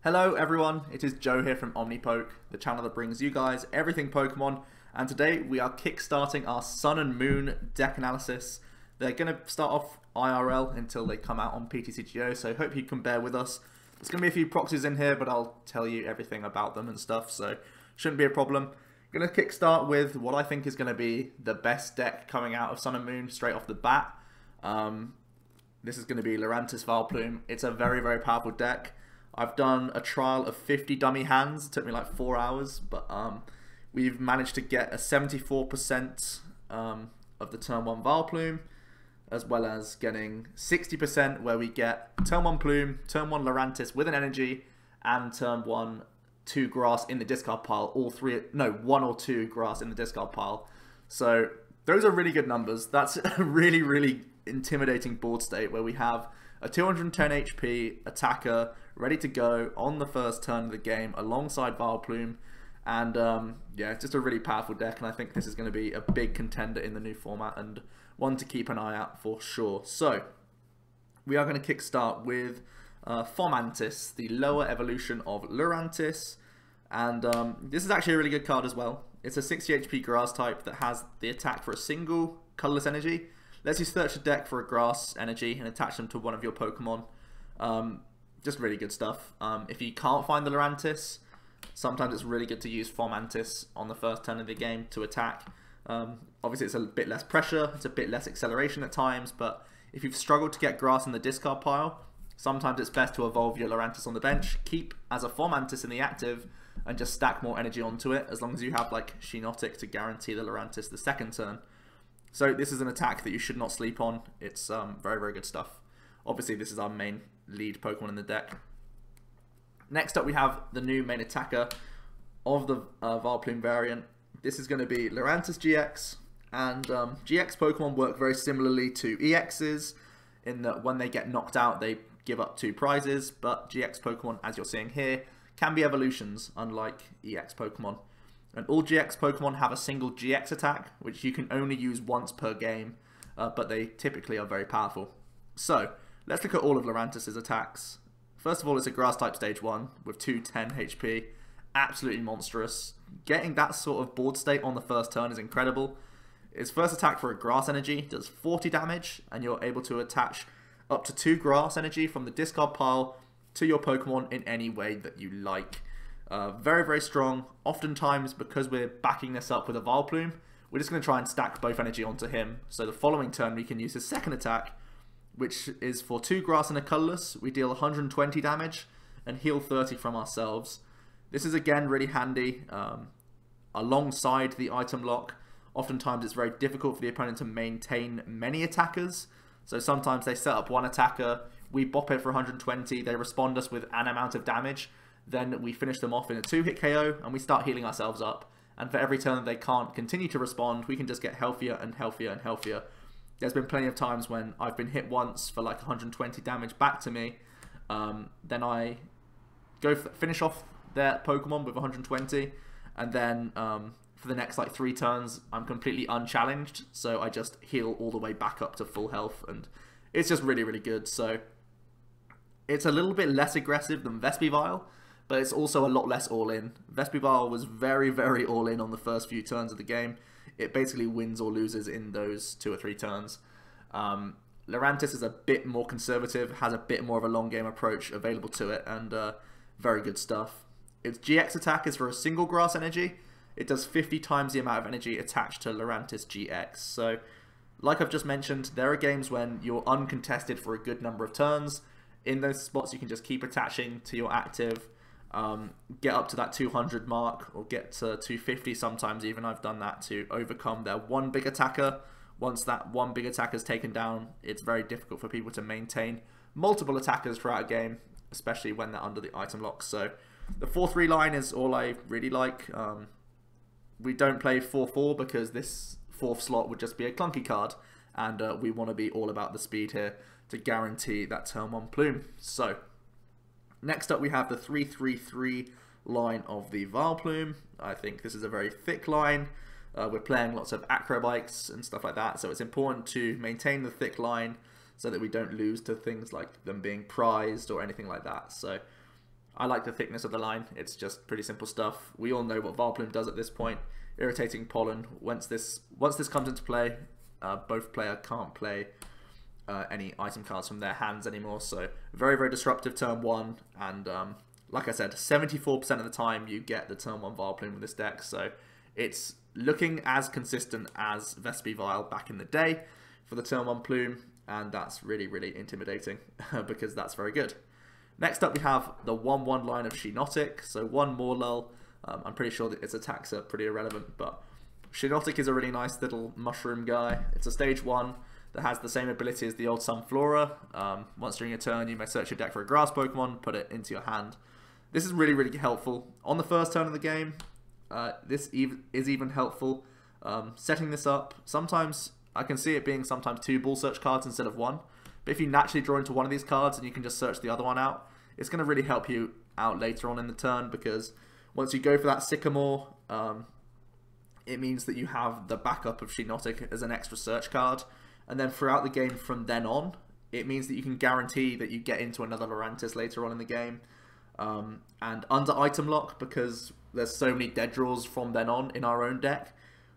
Hello everyone, it is Joe here from Omnipoke, the channel that brings you guys everything Pokemon, and today we are kickstarting our Sun and Moon deck analysis. They're going to start off IRL until they come out on PTCGO, so hope you can bear with us. There's going to be a few proxies in here, but I'll tell you everything about them and stuff, so shouldn't be a problem. I'm going to kickstart with what I think is going to be the best deck coming out of Sun and Moon straight off the bat. This is going to be Lurantis Vileplume. It's a very, very powerful deck. I've done a trial of 50 dummy hands. It took me like 4 hours, but we've managed to get a 74% of the turn 1 Vileplume, as well as getting 60% where we get turn 1 Plume, turn 1 Lurantis with an energy, and turn 1 2 grass in the discard pile. One or two grass in the discard pile. So those are really good numbers. That's a really, really intimidating board state where we have a 210 HP attacker ready to go on the first turn of the game alongside Vileplume, and yeah, just a really powerful deck, and I think this is going to be a big contender in the new format and one to keep an eye out for sure. So we are going to kickstart with Fomantis, the lower evolution of Lurantis, and this is actually a really good card as well. It's a 60 HP grass type that has the attack for a single colorless energy. Lets you search a deck for a grass energy and attach them to one of your Pokemon. Just really good stuff. If you can't find the Lurantis, sometimes it's really good to use Fomantis on the first turn of the game to attack. Obviously it's a bit less pressure, it's a bit less acceleration at times, but if you've struggled to get grass in the discard pile, sometimes it's best to evolve your Lurantis on the bench, keep as a Fomantis in the active, and just stack more energy onto it, as long as you have like Shiinotic to guarantee the Lurantis the second turn. So this is an attack that you should not sleep on. It's very, very good stuff. Obviously, this is our main lead Pokemon in the deck. Next up, we have the new main attacker of the Vileplume variant. This is going to be Lurantis GX. And GX Pokemon work very similarly to EXs, in that when they get knocked out, they give up 2 prizes. But GX Pokemon, as you're seeing here, can be evolutions, unlike EX Pokemon. And all GX Pokemon have a single GX attack, which you can only use once per game, but they typically are very powerful. So, let's look at all of Lurantis' attacks. First of all, it's a Grass type stage 1 with 210 HP. Absolutely monstrous. Getting that sort of board state on the first turn is incredible. Its first attack for a Grass energy does 40 damage, and you're able to attach up to 2 Grass energy from the discard pile to your Pokemon in any way that you like. Very, very strong. Oftentimes, because we're backing this up with a Vileplume, we're just going to try and stack both energy onto him. So the following turn, we can use his second attack, which is for 2 grass and a colorless. We deal 120 damage and heal 30 from ourselves. This is again really handy alongside the item lock. Oftentimes, it's very difficult for the opponent to maintain many attackers. So sometimes they set up one attacker, we bop it for 120, they respond us with an amount of damage. Then we finish them off in a 2-hit KO, and we start healing ourselves up. And for every turn they can't continue to respond, we can just get healthier and healthier and healthier. There's been plenty of times when I've been hit once for like 120 damage back to me. Then I go finish off their Pokemon with 120, and then for the next like 3 turns, I'm completely unchallenged. So I just heal all the way back up to full health, and it's just really, really good. So it's a little bit less aggressive than Vespivile, but it's also a lot less all-in. Vespivile was very, very all-in on the first few turns of the game. It basically wins or loses in those 2 or 3 turns. Lurantis is a bit more conservative, has a bit more of a long game approach available to it, and very good stuff. Its GX attack is for a single grass energy. It does 50 times the amount of energy attached to Lurantis GX. So, like I've just mentioned, there are games when you're uncontested for a good number of turns. In those spots, you can just keep attaching to your active, get up to that 200 mark, or get to 250 sometimes even. I've done that to overcome their one big attacker. Once that one big attacker is taken down, it's very difficult for people to maintain multiple attackers throughout a game, especially when they're under the item lock. So the 4-3 line is all I really like. We don't play 4-4 because this 4th slot would just be a clunky card, and we want to be all about the speed here to guarantee that turn 1 Plume. So next up, we have the 3-3-3 line of the Vileplume. I think this is a very thick line. We're playing lots of Acro Bikes and stuff like that, so it's important to maintain the thick line so that we don't lose to things like them being prized or anything like that. So I like the thickness of the line. It's just pretty simple stuff. We all know what Vileplume does at this point. Irritating Pollen. Once this comes into play, both player can't play any item cards from their hands anymore. So very, very disruptive turn 1. And like I said, 74% of the time you get the turn 1 Vileplume with this deck. So it's looking as consistent as Vespivile back in the day for the turn 1 Plume. And that's really, really intimidating because that's very good. Next up we have the 1-1 line of Shiinotic. So 1 Morelull. I'm pretty sure that its attacks are pretty irrelevant, but Shiinotic is a really nice little mushroom guy. It's a stage 1 that has the same ability as the old Sunflora. Once during a turn, you may search your deck for a grass Pokemon, put it into your hand. This is really, really helpful. On the first turn of the game, this is even helpful. Setting this up, sometimes I can see it being sometimes 2 ball search cards instead of 1. But if you naturally draw into one of these cards and you can just search the other one out, it's going to really help you out later on in the turn, because once you go for that Sycamore, it means that you have the backup of Shiinotic as an extra search card. And then throughout the game from then on, it means that you can guarantee that you get into another Lurantis later on in the game. And under item lock, because there's so many dead draws from then on in our own deck,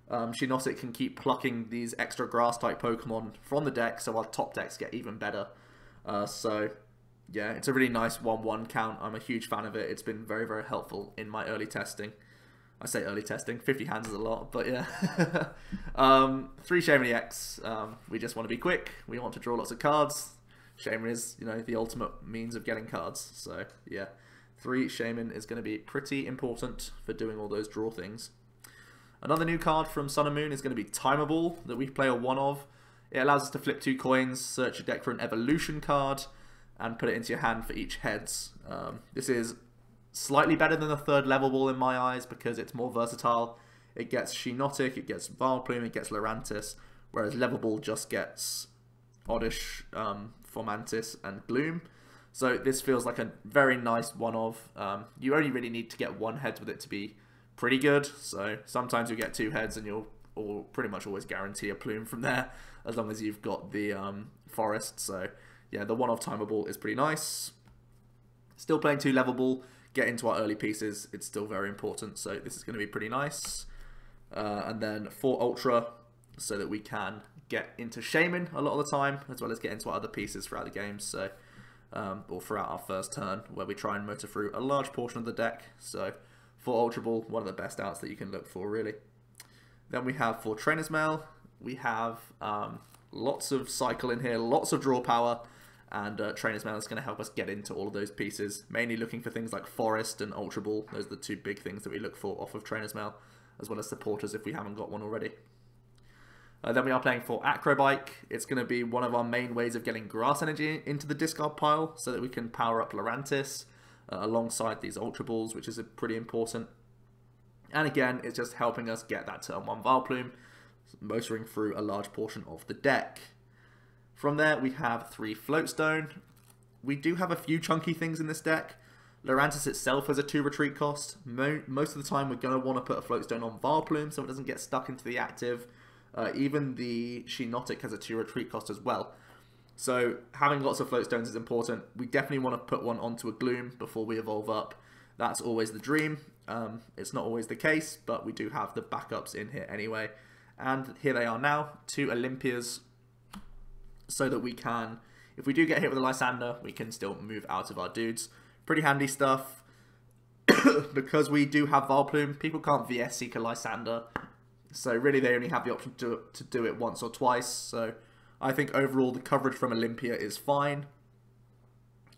Shiinotic can keep plucking these extra grass type Pokemon from the deck, so our top decks get even better. So yeah, it's a really nice 1-1 count. I'm a huge fan of it. It's been very, very helpful in my early testing. I say early testing, 50 hands is a lot, but yeah. 3 Shaymin-EX. We just want to be quick. We want to draw lots of cards. Shaymin is, you know, the ultimate means of getting cards. So yeah, 3 Shaymin is going to be pretty important for doing all those draw things. Another new card from Sun and Moon is going to be Timeable, that we play a 1 of. It allows us to flip 2 coins, search your deck for an evolution card, and put it into your hand for each heads. This is slightly better than the 3rd level ball in my eyes, because it's more versatile. It gets Shiinotic, it gets Vileplume, it gets Lurantis, whereas level ball just gets Oddish, Fomantis, and Gloom. So this feels like a very nice 1 of. You only really need to get 1 head with it to be pretty good. So sometimes you get 2 heads and you'll pretty much always guarantee a Plume from there, as long as you've got the forest. So yeah, the 1 of Timeable is pretty nice. Still playing 2 level ball, get into our early pieces, it's still very important, so this is going to be pretty nice. And then 4 Ultra, so that we can get into Shaymin a lot of the time, as well as get into our other pieces throughout the game, so or throughout our first turn, where we try and motor through a large portion of the deck. So 4 Ultra Ball, one of the best outs that you can look for, really. Then we have 4 Trainer's Mail. We have lots of cycle in here, lots of draw power, and Trainer's Mail is going to help us get into all of those pieces, mainly looking for things like Forest and Ultra Ball. Those are the 2 big things that we look for off of Trainer's Mail, as well as supporters if we haven't got one already. Then we are playing for Acro Bike. It's going to be one of our main ways of getting grass energy into the discard pile, so that we can power up Lurantis alongside these Ultra Balls, which is pretty important. And again, it's just helping us get that turn 1 Vileplume, motoring through a large portion of the deck. From there, we have 3 Floatstone. We do have a few chunky things in this deck. Lurantis itself has a 2 retreat cost. Most of the time, we're going to want to put a Floatstone on Vileplume so it doesn't get stuck into the active. Even the Shiinotic has a 2 retreat cost as well. So having lots of Floatstones is important. We definitely want to put one onto a Gloom before we evolve up. That's always the dream. It's not always the case, but we do have the backups in here anyway. And here they are now, 2 Olympias, so that we can, if we do get hit with a Lysander, we can still move out of our dudes. Pretty handy stuff. Because we do have Vileplume, people can't VS Seek a Lysander, so really they only have the option to do it once or twice. So I think overall the coverage from Olympia is fine.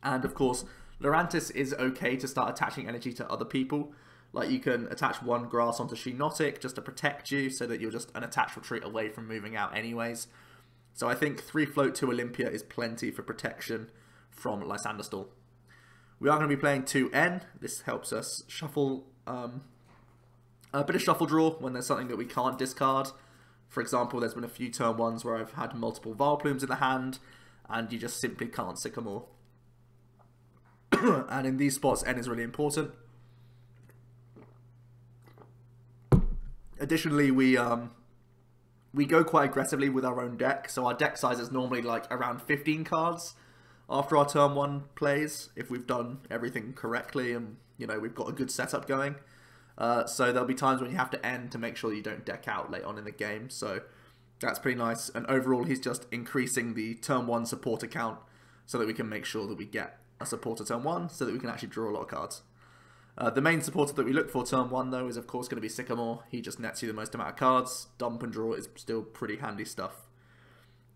And of course, Lurantis is okay to start attaching energy to other people. Like, you can attach 1 grass onto Shiinotic just to protect you, so that you're just an attach retreat away from moving out anyways. So I think 3 float to Olympia is plenty for protection from Lysander Stall. We are going to be playing 2 N. This helps us shuffle a bit of shuffle draw when there's something that we can't discard. For example, there's been a few turn 1s where I've had multiple Vileplumes in the hand, and you just simply can't Sycamore. And in these spots, N is really important. Additionally, we go quite aggressively with our own deck, so our deck size is normally like around 15 cards after our turn 1 plays, if we've done everything correctly and, you know, we've got a good setup going. So there'll be times when you have to end to make sure you don't deck out late on in the game. So that's pretty nice. And overall, he's just increasing the turn 1 supporter count so that we can make sure that we get a supporter turn 1 so that we can actually draw a lot of cards. The main supporter that we look for turn 1 though is of course going to be Sycamore. He just nets you the most amount of cards. Dump and draw is still pretty handy stuff.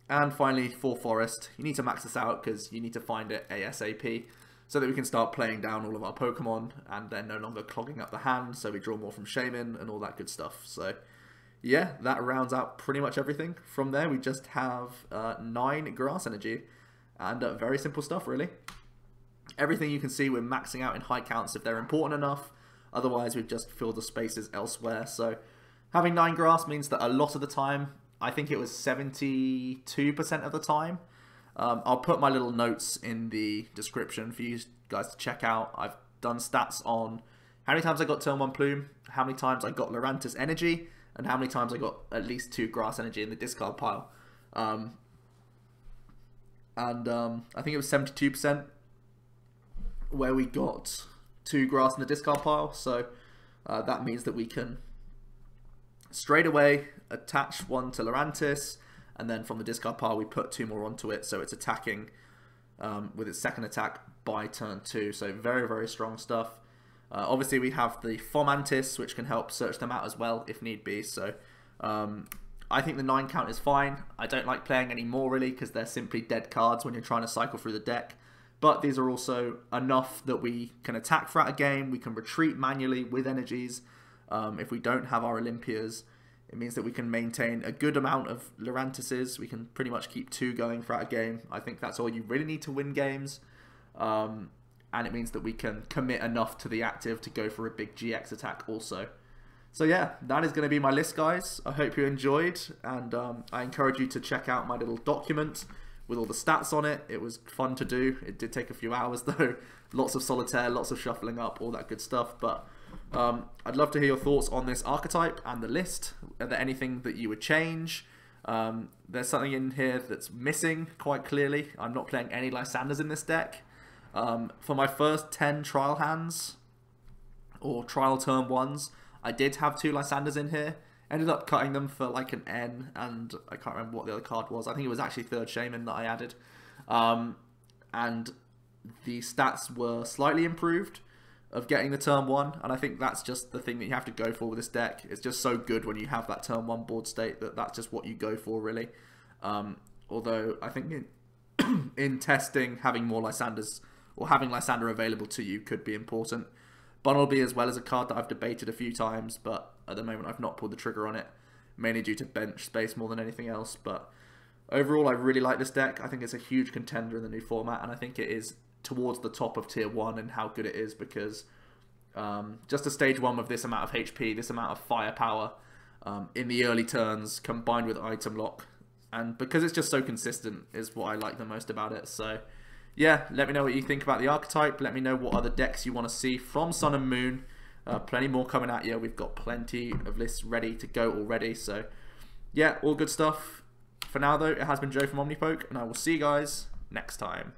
And finally, for Forest, you need to max this out because you need to find it ASAP so that we can start playing down all of our Pokemon and they're no longer clogging up the hand, so we draw more from Shaymin and all that good stuff. So yeah, that rounds out pretty much everything. From there, we just have 9 Grass Energy and very simple stuff really. Everything you can see we're maxing out in high counts if they're important enough. Otherwise, we've just filled the spaces elsewhere. So having 9 grass means that a lot of the time, I think it was 72% of the time. I'll put my little notes in the description for you guys to check out. I've done stats on how many times I got turn 1 Plume, how many times I got Lurantis+Energy, and how many times I got at least 2 grass energy in the discard pile. I think it was 72% where we got 2 grass in the discard pile. So that means that we can straight away attach 1 to Lurantis, and then from the discard pile we put 2 more onto it, so it's attacking with its second attack by turn 2. So very, very strong stuff. Obviously we have the Fomantis, which can help search them out as well if need be. So I think the 9 count is fine. I don't like playing any more really because they're simply dead cards when you're trying to cycle through the deck. But these are also enough that we can attack throughout a game. We can retreat manually with energies. If we don't have our Olympias, it means that we can maintain a good amount of Lurantises. We can pretty much keep 2 going throughout a game. I think that's all you really need to win games. And it means that we can commit enough to the active to go for a big GX attack also. So yeah, that is going to be my list, guys. I hope you enjoyed, and I encourage you to check out my little document with all the stats on it. It was fun to do. It did take a few hours though. Lots of solitaire, lots of shuffling up, all that good stuff. But I'd love to hear your thoughts on this archetype and the list. Are there anything that you would change? There's something in here that's missing quite clearly. I'm not playing any Lysanders in this deck. For my first 10 trial hands, or trial turn 1s, I did have 2 Lysanders in here. Ended up cutting them for like an N, and I can't remember what the other card was. I think it was actually 3rd Shaymin that I added. And the stats were slightly improved of getting the turn 1, and I think that's just the thing that you have to go for with this deck. It's just so good when you have that turn 1 board state that that's just what you go for really. Although I think in testing, having more Lysanders, or having Lysander available to you, could be important. Bunnelby as well as a card that I've debated a few times, but at the moment I've not pulled the trigger on it, mainly due to bench space more than anything else. But overall, I really like this deck. I think it's a huge contender in the new format, and I think it is towards the top of tier 1 and how good it is, because just a stage 1 with this amount of HP, this amount of firepower in the early turns, combined with item lock, and because it's just so consistent, is what I like the most about it. So yeah, let me know what you think about the archetype. Let me know what other decks you want to see from Sun and Moon. Plenty more coming at you. We've got plenty of lists ready to go already. So yeah, all good stuff. For now though, it has been Joe from Omnipoke, and I will see you guys next time.